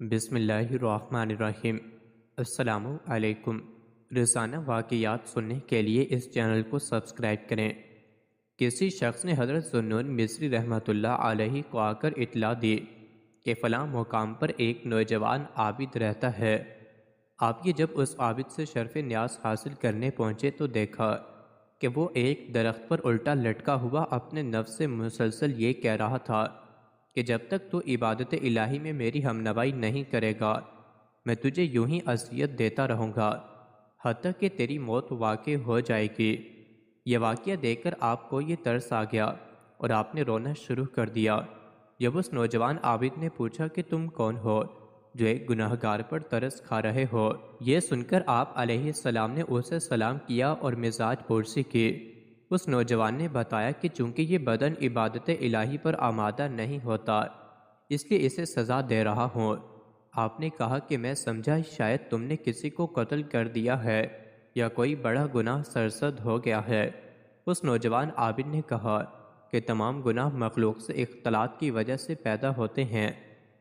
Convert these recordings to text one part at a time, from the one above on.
بسم اللہ الرحمن الرحیم۔ السلام علیکم۔ روزانہ واقعات سننے کے لیے اس چینل کو سبسکرائب کریں۔ کسی شخص نے حضرت ذوالنون مصری رحمۃ اللہ علیہ کو آ کر اطلاع دی کہ فلاں مقام پر ایک نوجوان عابد رہتا ہے۔ آپ یہ جب اس عابد سے شرف نیاز حاصل کرنے پہنچے تو دیکھا کہ وہ ایک درخت پر الٹا لٹکا ہوا اپنے نفس سے مسلسل یہ کہہ رہا تھا کہ جب تک تو عبادت الہی میں میری ہمنوائی نہیں کرے گا میں تجھے یوں ہی اذیت دیتا رہوں گا حتیٰ کہ تیری موت واقع ہو جائے گی۔ یہ واقعہ دیکھ کر آپ کو یہ ترس آ گیا اور آپ نے رونا شروع کر دیا۔ جب اس نوجوان عابد نے پوچھا کہ تم کون ہو جو ایک گناہگار پر ترس کھا رہے ہو، یہ سن کر آپ علیہ السلام نے اسے سلام کیا اور مزاج پرسی کی۔ اس نوجوان نے بتایا کہ چونکہ یہ بدن عبادت الہی پر آمادہ نہیں ہوتا اس لیے اسے سزا دے رہا ہوں۔ آپ نے کہا کہ میں سمجھا شاید تم نے کسی کو قتل کر دیا ہے یا کوئی بڑا گناہ سرزد ہو گیا ہے۔ اس نوجوان عابد نے کہا کہ تمام گناہ مخلوق سے اختلاط کی وجہ سے پیدا ہوتے ہیں،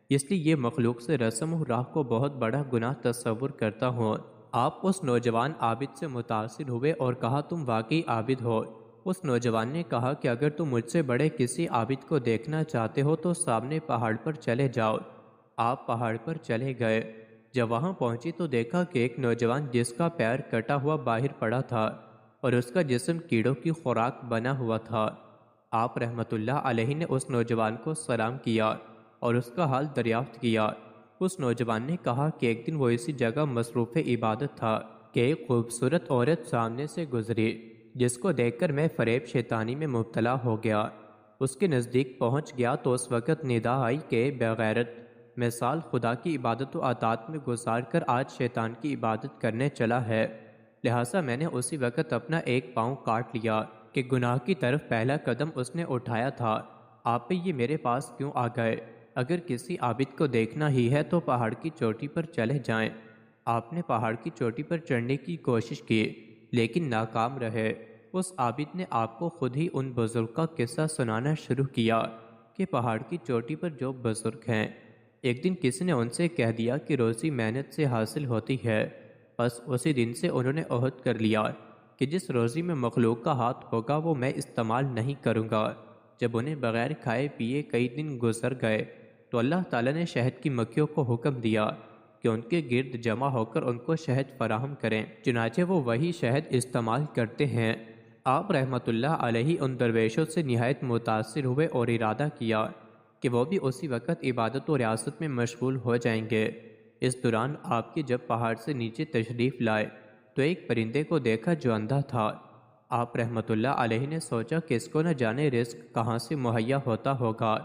اس لیے یہ مخلوق سے رسم و راہ کو بہت بڑا گناہ تصور کرتا ہوں۔ آپ اس نوجوان عابد سے متاثر ہوئے اور کہا تم واقعی عابد ہو۔ اس نوجوان نے کہا کہ اگر تم مجھ سے بڑے کسی عابد کو دیکھنا چاہتے ہو تو سامنے پہاڑ پر چلے جاؤ۔ آپ پہاڑ پر چلے گئے۔ جب وہاں پہنچی تو دیکھا کہ ایک نوجوان جس کا پیر کٹا ہوا باہر پڑا تھا اور اس کا جسم کیڑوں کی خوراک بنا ہوا تھا۔ آپ رحمت اللہ علیہ نے اس نوجوان کو سلام کیا اور اس کا حال دریافت کیا۔ اس نوجوان نے کہا کہ ایک دن وہ اسی جگہ مصروف عبادت تھا کہ ایک خوبصورت عورت سامنے سے گزری جس کو دیکھ کر میں فریب شیطانی میں مبتلا ہو گیا۔ اس کے نزدیک پہنچ گیا تو اس وقت ندا آئی کہ بغیرت میں سال خدا کی عبادت و اطاعت میں گزار کر آج شیطان کی عبادت کرنے چلا ہے، لہٰذا میں نے اسی وقت اپنا ایک پاؤں کاٹ لیا کہ گناہ کی طرف پہلا قدم اس نے اٹھایا تھا۔ آپ یہ میرے پاس کیوں آ گئے؟ اگر کسی عابد کو دیکھنا ہی ہے تو پہاڑ کی چوٹی پر چلے جائیں۔ آپ نے پہاڑ کی چوٹی پر چڑھنے کی کوشش کی لیکن ناکام رہے۔ اس عابد نے آپ کو خود ہی ان بزرگ کا قصہ سنانا شروع کیا کہ پہاڑ کی چوٹی پر جو بزرگ ہیں، ایک دن کسی نے ان سے کہہ دیا کہ روزی محنت سے حاصل ہوتی ہے، بس اسی دن سے انہوں نے عہد کر لیا کہ جس روزی میں مخلوق کا ہاتھ ہوگا وہ میں استعمال نہیں کروں گا۔ جب انہیں بغیر کھائے پیے کئی دن گزر گئے تو اللہ تعالیٰ نے شہد کی مکھیوں کو حکم دیا کہ ان کے گرد جمع ہو کر ان کو شہد فراہم کریں، چنانچہ وہ وہی شہد استعمال کرتے ہیں۔ آپ رحمت اللہ علیہ ان درویشوں سے نہایت متاثر ہوئے اور ارادہ کیا کہ وہ بھی اسی وقت عبادت و ریاست میں مشغول ہو جائیں گے۔ اس دوران آپ کے جب پہاڑ سے نیچے تشریف لائے تو ایک پرندے کو دیکھا جو اندھا تھا۔ آپ رحمت اللہ علیہ نے سوچا کہ اس کو نہ جانے رزق کہاں سے مہیا ہوتا ہوگا،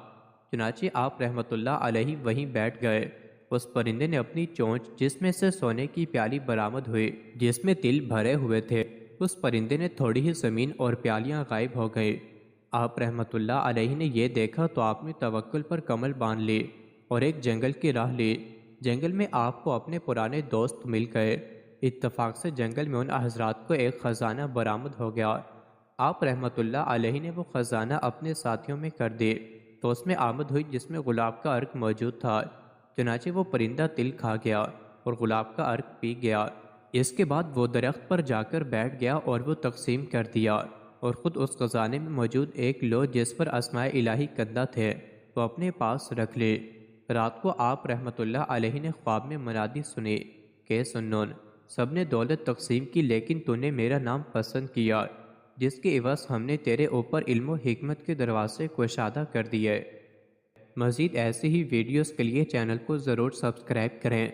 چنانچہ آپ رحمت اللہ علیہ وہیں بیٹھ گئے۔ اس پرندے نے اپنی چونچ جس میں سے سونے کی پیالی برآمد ہوئی جس میں تل بھرے ہوئے تھے، اس پرندے نے تھوڑی ہی زمین اور پیالیاں غائب ہو گئی۔ آپ رحمت اللہ علیہ نے یہ دیکھا تو آپ نے توکل پر کمر باندھ لی اور ایک جنگل کی راہ لی۔ جنگل میں آپ کو اپنے پرانے دوست مل گئے۔ اتفاق سے جنگل میں ان حضرات کو ایک خزانہ برآمد ہو گیا۔ آپ رحمت اللہ علیہ نے وہ خزانہ اپنے ساتھیوں میں کر دی تو اس میں آمد ہوئی جس میں گلاب کا عرق موجود تھا، چنانچہ وہ پرندہ تل کھا گیا اور گلاب کا عرق پی گیا۔ اس کے بعد وہ درخت پر جا کر بیٹھ گیا اور وہ تقسیم کر دیا اور خود اس خزانے میں موجود ایک لوح جس پر اسماء الہی کندہ تھے وہ اپنے پاس رکھ لی۔ رات کو آپ رحمت اللہ علیہ نے خواب میں منادی سنی کہ ذوالنون، سب نے دولت تقسیم کی لیکن تو نے میرا نام پسند کیا، جس کے عوض ہم نے تیرے اوپر علم و حکمت کے دروازے کشادہ کر دیے۔ مزید ایسی ہی ویڈیوز کے لیے چینل کو ضرور سبسکرائب کریں۔